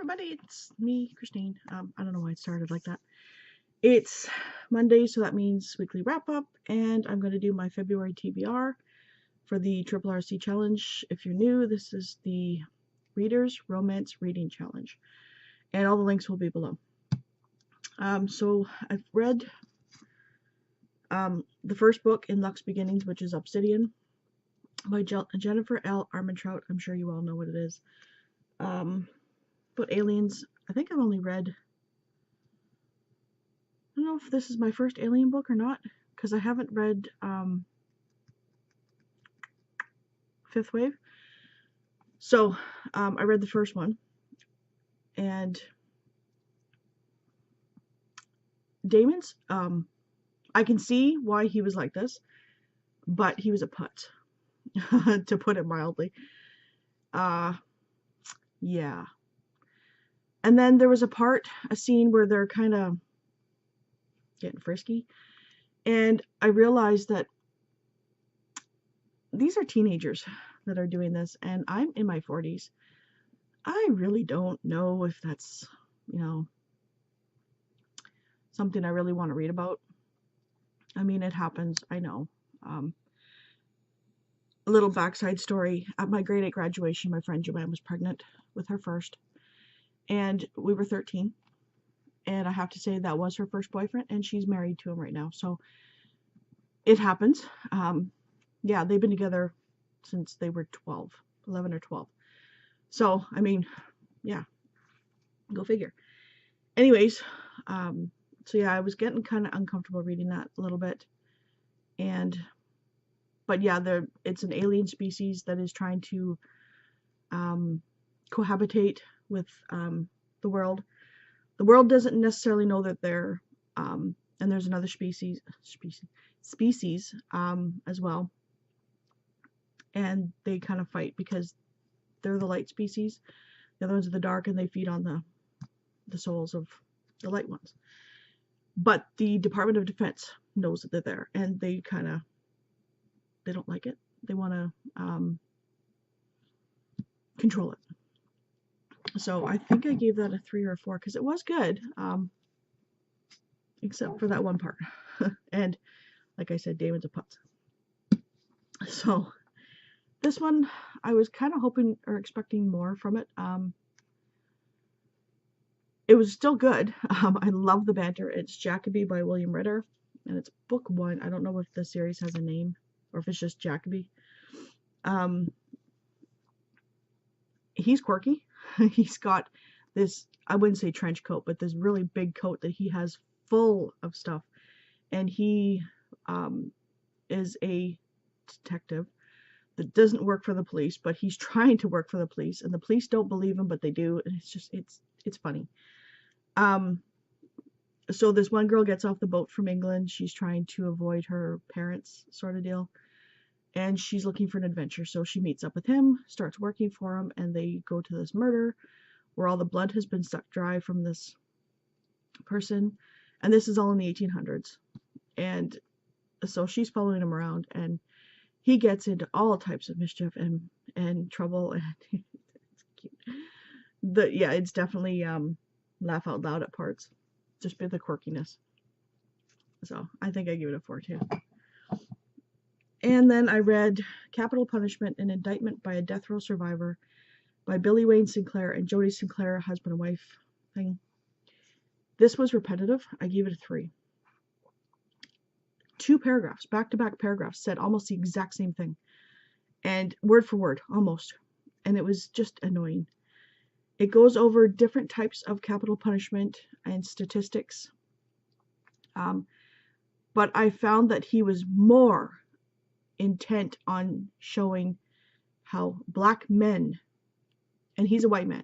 everybody, it's me, Christine. I don't know why it started like that. It's Monday, so that means weekly wrap up, and I'm going to do my February TBR for the Triple RC Challenge. If you're new, this is the Readers Romance Reading Challenge, and all the links will be below. So I've read the first book in Luck's Beginnings, which is Obsidian by Jennifer L. Armentrout. I'm sure you all know what it is. But aliens, I think I've only read, I don't know if this is my first alien book or not, because I haven't read Fifth Wave. So I read the first one, and Damon's, I can see why he was like this, but he was a putz, to put it mildly. Yeah. And then there was a scene where they're kind of getting frisky, and I realized that these are teenagers that are doing this, and I'm in my 40s. I really don't know if that's, something I really want to read about. I mean, it happens, I know. A little backside story. At my grade 8 graduation, my friend Joanne was pregnant with her first, and we were 13. And I have to say that was her first boyfriend, and she's married to him right now. So it happens. Yeah, they've been together since they were 11 or 12. So, I mean, yeah, go figure. Anyways, so yeah, I was getting kind of uncomfortable reading that a little bit. But yeah, it's an alien species that is trying to cohabitate with the world. The world doesn't necessarily know that they're, and there's another species as well. And they kind of fight because they're the light species. The other ones are the dark, and they feed on the souls of the light ones. But the Department of Defense knows that they're there, and they don't like it. They want to control it. So I think I gave that a 3 or a 4 because it was good, except for that one part. And like I said, Damon's a putz. So this one, I was kind of hoping or expecting more from it. It was still good. I love the banter. It's Jacobi by William Ritter, and it's book 1. I don't know if the series has a name or if it's just Jacobi. He's quirky. He's got this, I wouldn't say trench coat, but this really big coat that he has full of stuff. And he is a detective that doesn't work for the police, but he's trying to work for the police, and the police don't believe him, but they do. And it's funny. So this one girl gets off the boat from England. She's trying to avoid her parents, sort of deal. And she's looking for an adventure. So she meets up with him, starts working for him, and they go to this murder where all the blood has been sucked dry from this person. And this is all in the 1800s. And so she's following him around, and he gets into all types of mischief and trouble. And it's cute. Yeah, it's definitely laugh out loud at parts. Just by the quirkiness. So I think I give it a 4 too. And then I read Capital Punishment, an Indictment by a Death Row Survivor by Billy Wayne Sinclair and Jody Sinclair, husband and wife thing. This was repetitive. I gave it a 3. 2 paragraphs, back-to-back paragraphs, said almost the exact same thing. And word for word, almost. And it was just annoying. It goes over different types of capital punishment and statistics. But I found that he was more intent on showing how black men, and he's a white man,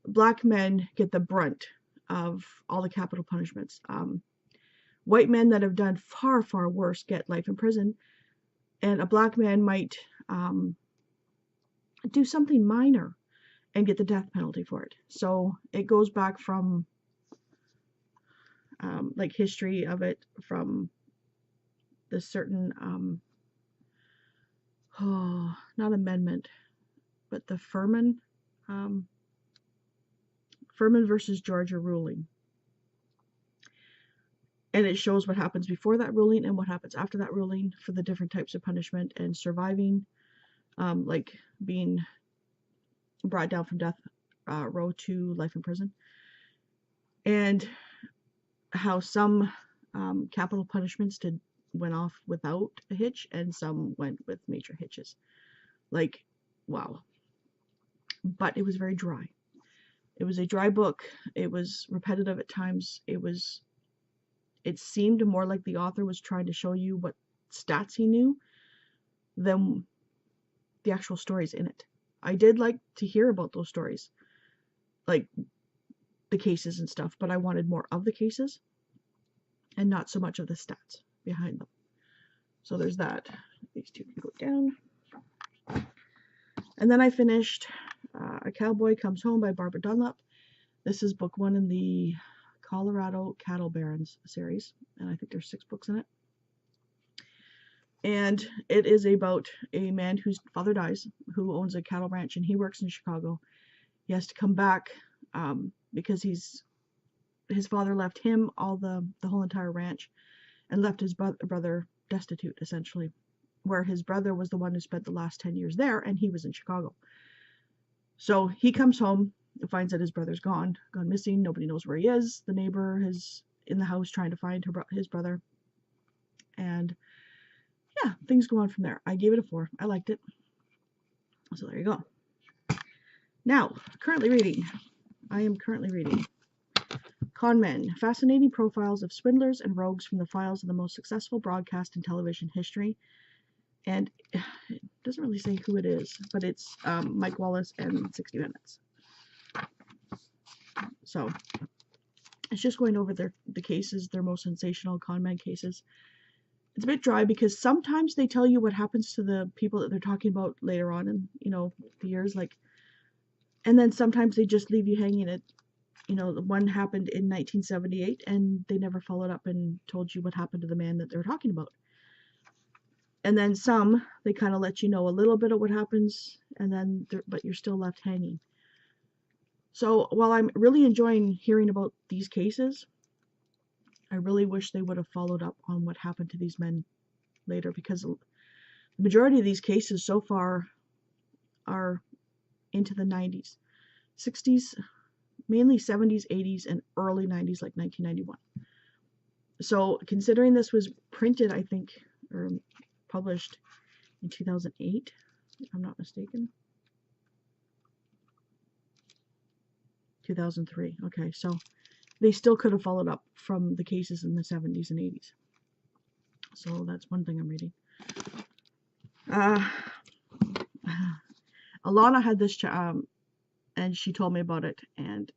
black men get the brunt of all the capital punishments. White men that have done far, far worse get life in prison, and a black man might do something minor and get the death penalty for it. So it goes back from like history of it, from the certain not amendment, but the Furman Furman versus Georgia ruling. And it shows what happens before that ruling and what happens after that ruling for the different types of punishment and surviving, like being brought down from death row to life in prison. And how some capital punishments went off without a hitch and some went with major hitches. Like, wow. But it was very dry. It was a dry book. It was repetitive at times. It seemed more like the author was trying to show you what stats he knew than the actual stories in it. I did like to hear about those stories, like the cases and stuff, but I wanted more of the cases and not so much of the stats behind them. So there's that. These two can go down. And then I finished A Cowboy Comes Home by Barbara Dunlap. This is book 1 in the Colorado Cattle Barons series, and I think there's 6 books in it. And it is about a man whose father dies, who owns a cattle ranch, and he works in Chicago. He has to come back because his father left him the whole entire ranch and left his brother destitute, essentially, where his brother was the one who spent the last 10 years there, and he was in Chicago. So he comes home and finds that his brother's gone missing. Nobody knows where he is. The neighbor is in the house trying to find his brother. And yeah, things go on from there. I gave it a 4. I liked it. So there you go. Now, I am currently reading Con Men, Fascinating Profiles of Swindlers and Rogues from the Files of the Most Successful Broadcast and Television History. And it doesn't really say who it is, but it's Mike Wallace and 60 Minutes. So it's just going over the cases, their most sensational con men cases. It's a bit dry because sometimes they tell you what happens to the people that they're talking about later on in, the years, and then sometimes they just leave you hanging at, the one happened in 1978 and they never followed up and told you what happened to the man that they're talking about. And then some, they kind of let you know a little bit of what happens, and then but you're still left hanging. So while I'm really enjoying hearing about these cases, I really wish they would have followed up on what happened to these men later, because the majority of these cases so far are into the 90s, 60s, mainly 70s, 80s, and early 90s, like 1991. So considering this was printed, I think, or published in 2008, if I'm not mistaken. 2003. Okay, so they still could have followed up from the cases in the 70s and 80s. So that's one thing I'm reading. Alana had this, and she told me about it, and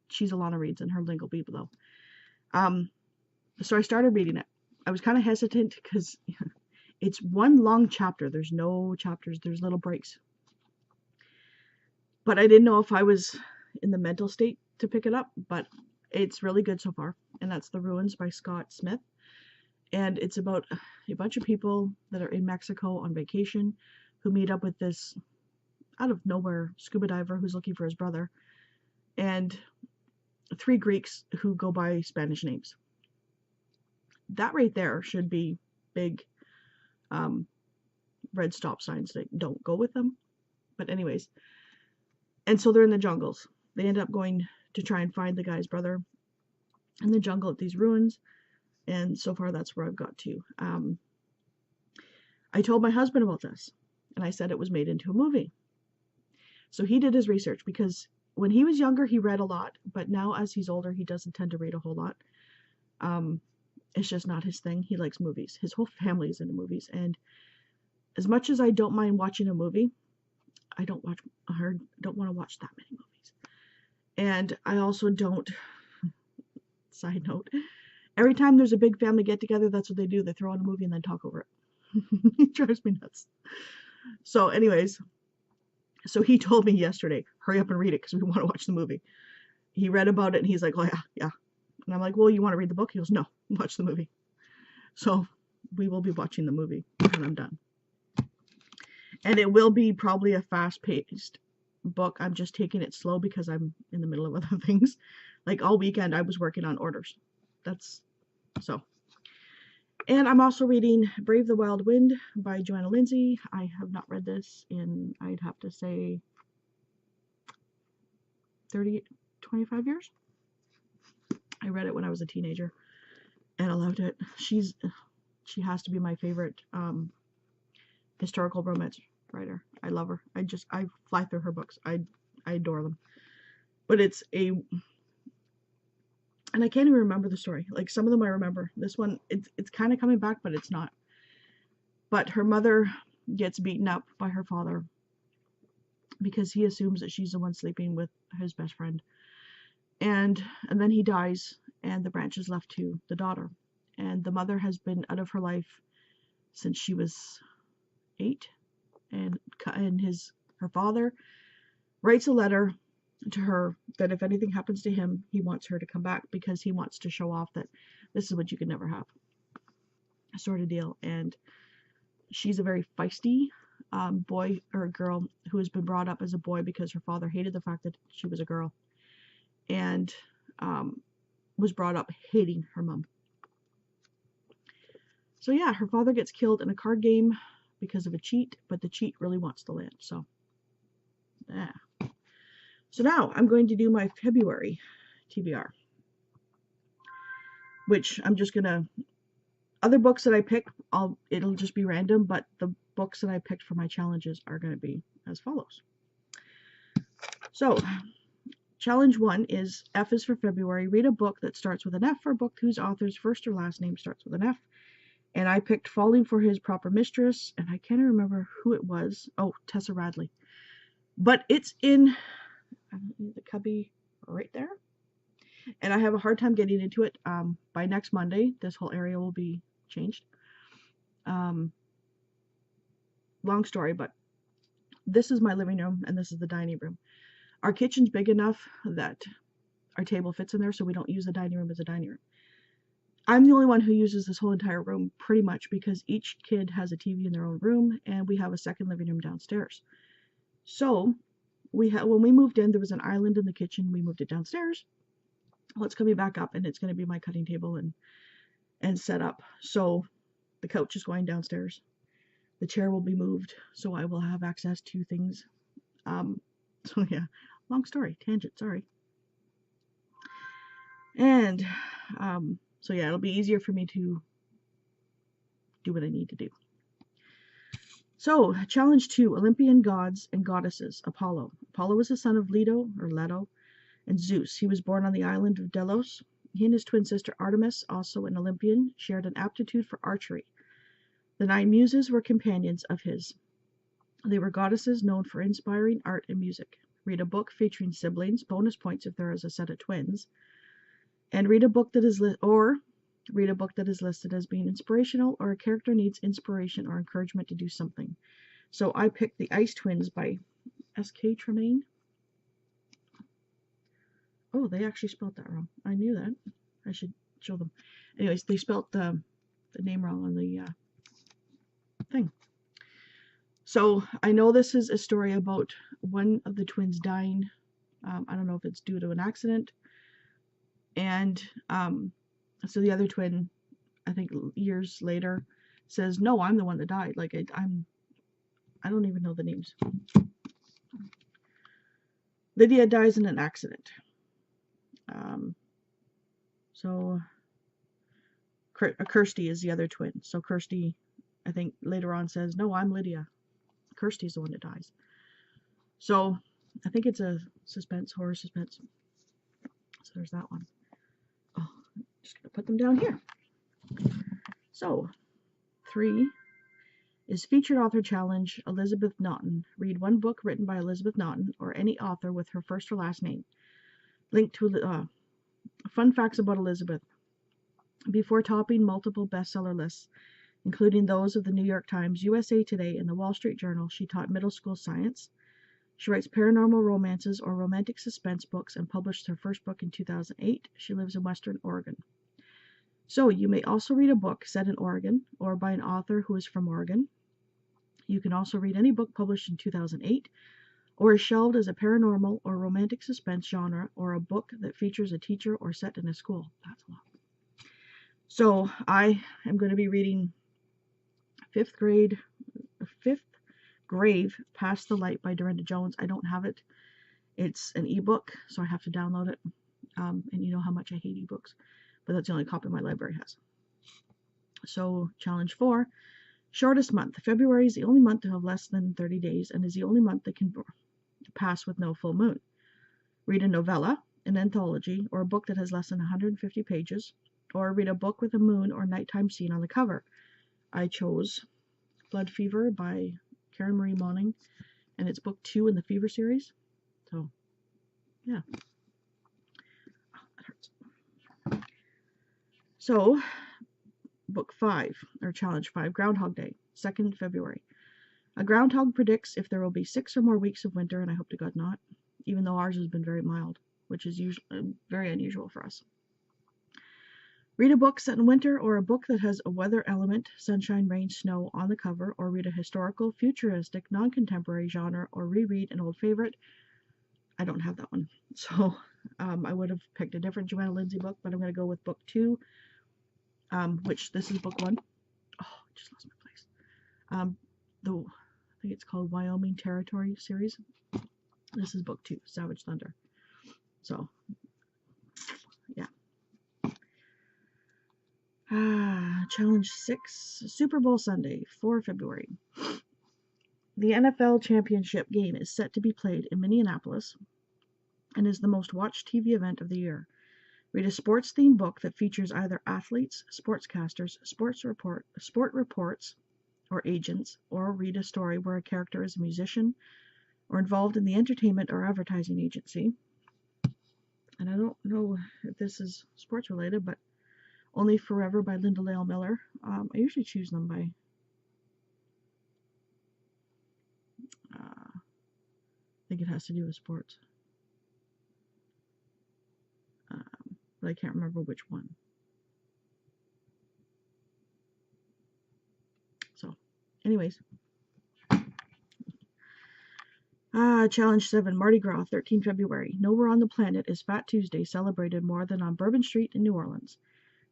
she's Alana Reads, and her link will be below. So I started reading it. I was kind of hesitant because it's one long chapter. There's no chapters. There's little breaks. But I didn't know if I was in the mental state to pick it up, but it's really good so far. And that's The Ruins by Scott Smith. And it's about a bunch of people that are in Mexico on vacation who meet up with this out of nowhere scuba diver who's looking for his brother, and 3 Greeks who go by Spanish names. That right there should be big red stop signs that don't go with them. But anyways, and so they're in the jungles. They end up going to try and find the guy's brother in the jungle at these ruins, and so far that's where I've got to. I told my husband about this, and I said it was made into a movie. So he did his research, because when he was younger he read a lot, but now as he's older he doesn't tend to read a whole lot. It's just not his thing. He likes movies. His whole family is into movies, and as much as I don't mind watching a movie, I don't want to watch that many movies. And I also don't, side note, every time there's a big family get together, that's what they do. They throw on a movie and then talk over it. It drives me nuts. So anyways, so he told me yesterday, hurry up and read it because we want to watch the movie. He read about it and he's like, oh yeah. And I'm like, well, you want to read the book? He goes, no, watch the movie. So we will be watching the movie when I'm done. And it will be probably a fast-paced book. I'm just taking it slow because I'm in the middle of other things. Like all weekend I was working on orders. That's so. And I'm also reading Brave the Wild Wind by Joanna Lindsay. I have not read this in, I'd have to say, 25 years. I read it when I was a teenager and I loved it. She has to be my favorite historical romance writer. I love her. I fly through her books. I adore them. But and I can't even remember the story. Like some of them I remember. This one, it's kind of coming back, but it's not. But her mother gets beaten up by her father because he assumes that she's the one sleeping with his best friend. And then he dies, and the branch is left to the daughter. And the mother has been out of her life since she was 8. And her father writes a letter to her that if anything happens to him, he wants her to come back because he wants to show off that this is what you could never have, sort of deal. And she's a very feisty boy or girl who has been brought up as a boy because her father hated the fact that she was a girl, and was brought up hating her mom. So yeah, her father gets killed in a card game because of a cheat, but the cheat really wants the land. So yeah. So now I'm going to do my February TBR, which I'm just gonna, other books that I pick, it'll just be random, but the books that I picked for my challenges are going to be as follows. So challenge 1 is F is for February. Read a book that starts with an F, or a book whose author's first or last name starts with an F. And I picked Falling for His Proper Mistress, and I can't remember who it was. Oh, Tessa Radley. But it's in the cubby right there. And I have a hard time getting into it. By next Monday, this whole area will be changed. Long story, but this is my living room, and this is the dining room. Our kitchen's big enough that our table fits in there, so we don't use the dining room as a dining room. I'm the only one who uses this whole entire room pretty much because each kid has a TV in their own room, and we have a second living room downstairs. So when we moved in, there was an island in the kitchen. We moved it downstairs. Well, it's coming back up, and it's going to be my cutting table and set up. So the couch is going downstairs. The chair will be moved, so I will have access to things. So yeah, long story, tangent, sorry. And so yeah, it'll be easier for me to do what I need to do. So challenge 2, Olympian gods and goddesses. Apollo. Apollo was the son of Leto and Zeus. He was born on the island of Delos. He and his twin sister Artemis, also an Olympian, shared an aptitude for archery. The 9 muses were companions of his. They were goddesses known for inspiring art and music. Read a book featuring siblings, bonus points if there is a set of twins. And read a book that is listed as being inspirational, or a character needs inspiration or encouragement to do something. So I picked The Ice Twins by S.K. Tremaine. Oh, they actually spelled that wrong. I knew that. I should show them. Anyways, they spelled the name wrong on the thing. So I know this is a story about one of the twins dying. I don't know if it's due to an accident. And so the other twin, I think years later, says, "No, I'm the one that died. Like I don't even know the names." Lydia dies in an accident. So Kirsty is the other twin. So Kirsty, I think later on says, "No, I'm Lydia. Kirsty's the one that dies." So I think it's a horror suspense. So there's that one. Oh, I'm just gonna put them down here. So 3 is featured author challenge, Elizabeth Naughton. Read one book written by Elizabeth Naughton or any author with her first or last name. Link to fun facts about Elizabeth. Before topping multiple bestseller lists, including those of the New York Times, USA Today, and the Wall Street Journal, she taught middle school science. She writes paranormal romances or romantic suspense books and published her first book in 2008. She lives in Western Oregon. So you may also read a book set in Oregon or by an author who is from Oregon. You can also read any book published in 2008 or is shelved as a paranormal or romantic suspense genre, or a book that features a teacher or set in a school. That's a lot. So I am going to be reading Fifth Grave Past the Light by Dorinda Jones. I don't have it. It's an ebook, so I have to download it. And you know how much I hate ebooks, but that's the only copy my library has. So challenge 4, shortest month. February is the only month to have less than 30 days and is the only month that can pass with no full moon. Read a novella, an anthology, or a book that has less than 150 pages, or read a book with a moon or nighttime scene on the cover. I chose Blood Fever by Karen Marie Moning, and it's book 2 in the Fever series. So, yeah. Oh, that hurts. So, book 5, or challenge 5, Groundhog Day, 2nd February. A groundhog predicts if there will be 6 or more weeks of winter, and I hope to God not, even though ours has been very mild, which is usually very unusual for us. Read a book set in winter, or a book that has a weather element, sunshine, rain, snow, on the cover, or read a historical, futuristic, non-contemporary genre, or reread an old favorite. I don't have that one. So I would have picked a different Joanna Lindsay book, but I'm going to go with book 2, which this is book 1. Oh, I just lost my place. I think it's called Wyoming Territory series. This is book 2, Savage Thunder. So, yeah. Challenge 6, Super Bowl Sunday, 4 February. The NFL championship game is set to be played in Minneapolis and is the most watched TV event of the year. Read a sports-themed book that features either athletes, sportscasters, sport reports, or agents, or read a story where a character is a musician or involved in the entertainment or advertising agency. And I don't know if this is sports related, but Only Forever by Linda Lael Miller. I usually choose them by I think it has to do with sports. But I can't remember which one. So, anyways. Challenge 7, Mardi Gras, 13 February. Nowhere on the planet is Fat Tuesday celebrated more than on Bourbon Street in New Orleans.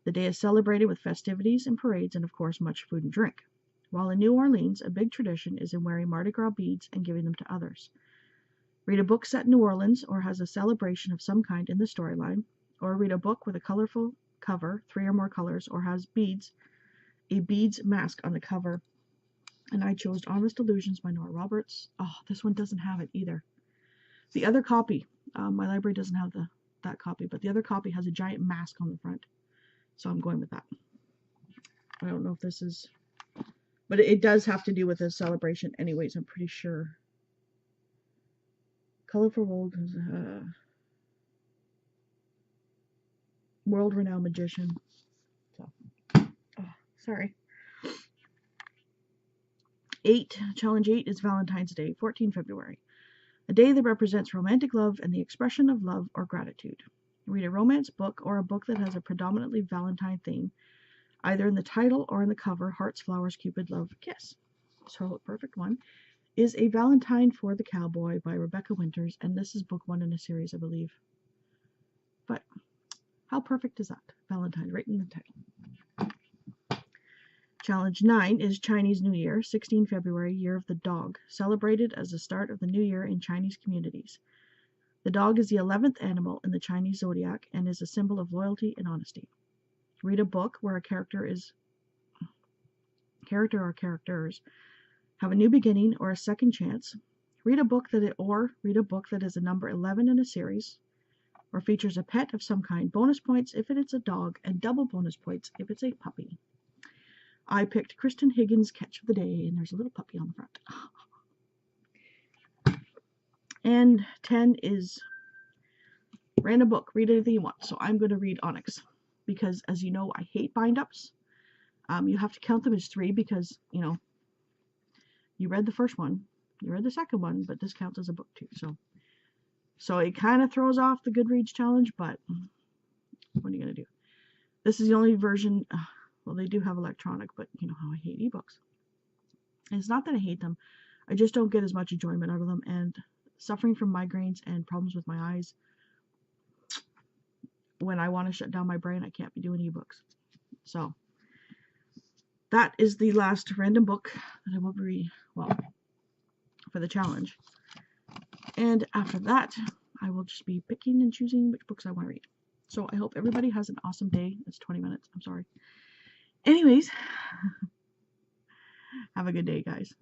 The day is celebrated with festivities and parades and, of course, much food and drink. While in New Orleans, a big tradition is in wearing Mardi Gras beads and giving them to others. Read a book set in New Orleans or has a celebration of some kind in the storyline, or read a book with a colorful cover, 3 or more colors, or has a beads mask on the cover. And I chose Honest Illusions by Nora Roberts. Oh, this one doesn't have it either. The other copy, my library doesn't have that copy, but the other copy has a giant mask on the front. So I'm going with that. I don't know if this is, but it does have to do with a celebration anyways, I'm pretty sure. Colorful world-renowned magician. So, sorry. Challenge 8 is Valentine's Day, 14 February. A day that represents romantic love and the expression of love or gratitude. Read a romance book or a book that has a predominantly Valentine theme, either in the title or in the cover, Hearts, Flowers, Cupid, Love, Kiss. So a perfect one is A Valentine for the Cowboy by Rebecca Winters, and this is book 1 in a series, I believe. But how perfect is that? Valentine, right in the title. Challenge 9 is Chinese New Year, 16 February, Year of the Dog, celebrated as the start of the new year in Chinese communities. The dog is the 11th animal in the Chinese zodiac and is a symbol of loyalty and honesty. Read a book where a character or characters have a new beginning or a second chance. Read a book that is a number 11 in a series or features a pet of some kind. Bonus points if it's a dog and double bonus points if it's a puppy. I picked Kristen Higgins' Catch of the Day, and there's a little puppy on the front. And 10 is random book. Read anything you want. So I'm going to read Onyx because, as you know, I hate bind-ups. You have to count them as 3 because, you know, you read the first one, you read the second one, but this counts as a book too. So it kind of throws off the Goodreads challenge, but what are you going to do? This is the only version. Well, they do have electronic, but you know how I hate ebooks. And it's not that I hate them. I just don't get as much enjoyment out of them. And suffering from migraines and problems with my eyes. When I want to shut down my brain, I can't be doing ebooks. So that is the last random book that I will be reading, well, for the challenge. And after that, I will just be picking and choosing which books I want to read. So I hope everybody has an awesome day. It's 20 minutes. I'm sorry. Anyways, have a good day, guys.